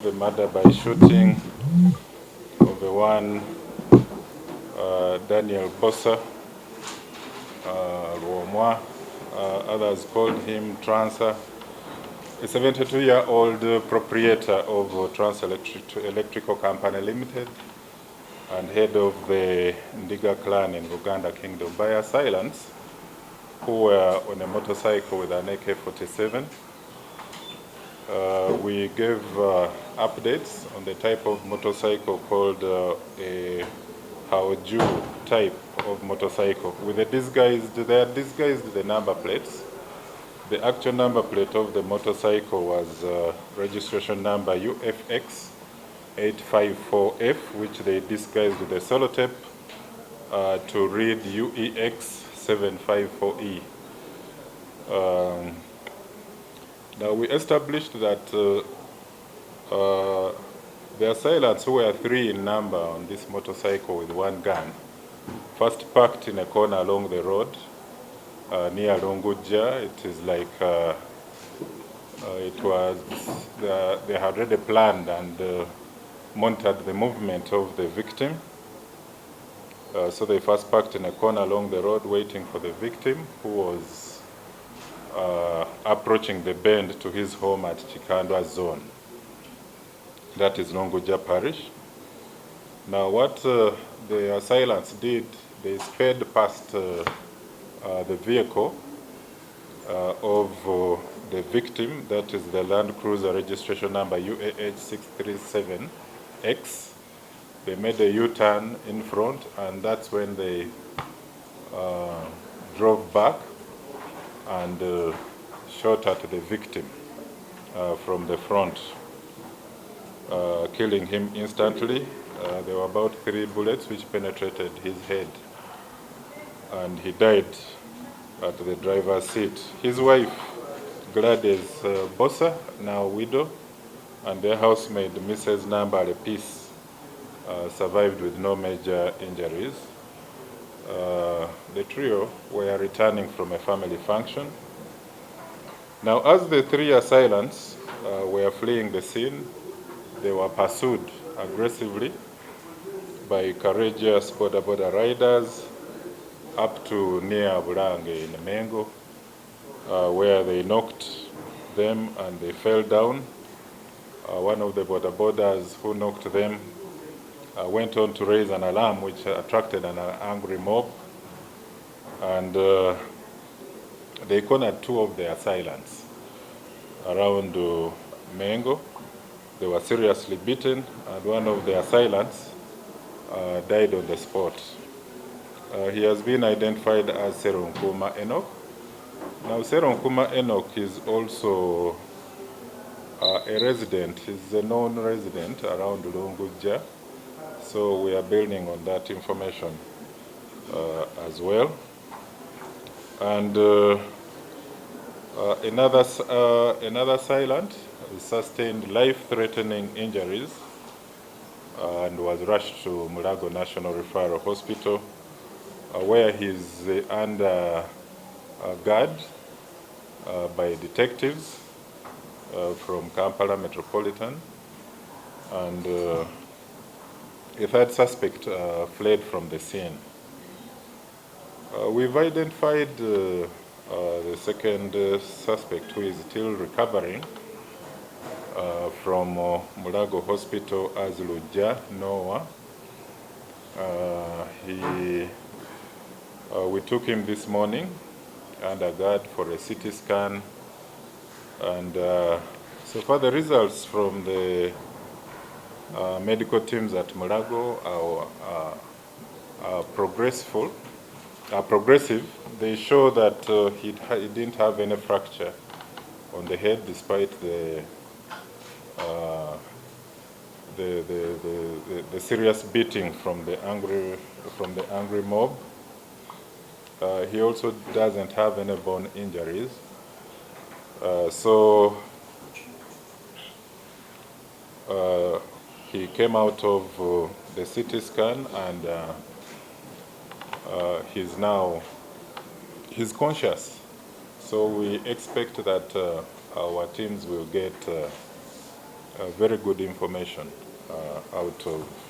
The murder by shooting of the one Daniel Bbosa, Lwomwa, others called him Transa, a 72-year-old proprietor of Trans Electrical Company Limited and head of the Ndiga Clan in Buganda Kingdom, by assailants who were on a motorcycle with an AK-47. We gave updates on the type of motorcycle called a Haoju type of motorcycle. With they are disguised the number plates. The actual number plate of the motorcycle was registration number UFX 854F, which they disguised with the sellotape to read UEX 754E. Now we established that the assailants, who were 3 in number on this motorcycle with 1 gun, first parked in a corner along the road near Lunguja. It is like they had already planned and monitored the movement of the victim. So they first parked in a corner along the road waiting for the victim, who was approaching the bend to his home at Chikandwa zone. That is Lunguja parish. Now what the assailants did, they sped past the vehicle of the victim, that is the Land Cruiser registration number UAH637X. They made a U-turn in front, and that's when they drove back and shot at the victim from the front, killing him instantly. There were about 3 bullets which penetrated his head, and he died at the driver's seat. His wife, Gladys Bbosa, now widow, and their housemaid, Mrs. Nambale Peace, survived with no major injuries. The trio were returning from a family function. Now, as the 3 assailants were fleeing the scene, they were pursued aggressively by courageous border riders up to near Bulange in Mengo, where they knocked them and they fell down. One of the borders who knocked them went on to raise an alarm which attracted an angry mob, and they cornered 2 of the assailants around Mengo. They were seriously beaten, and one of the assailants died on the spot. He has been identified as Seronkuma Enoch. Now, Seronkuma Enoch is also a resident. He's a known resident around Lunguja, so we are building on that information as well. And another assailant sustained life-threatening injuries and was rushed to Mulago National Referral Hospital, where he is under guard by detectives from Kampala Metropolitan, and a 3rd suspect fled from the scene. We've identified the 2nd suspect, who is still recovering from Mulago Hospital as Luja Noah. We took him this morning under guard for a CT scan, and so far the results from the medical teams at Mulago are progressive. They show that he didn't have any fracture on the head, despite the serious beating from the angry mob. He also doesn't have any bone injuries. So he came out of the CT scan, and he's conscious. So we expect that our teams will get very good information out of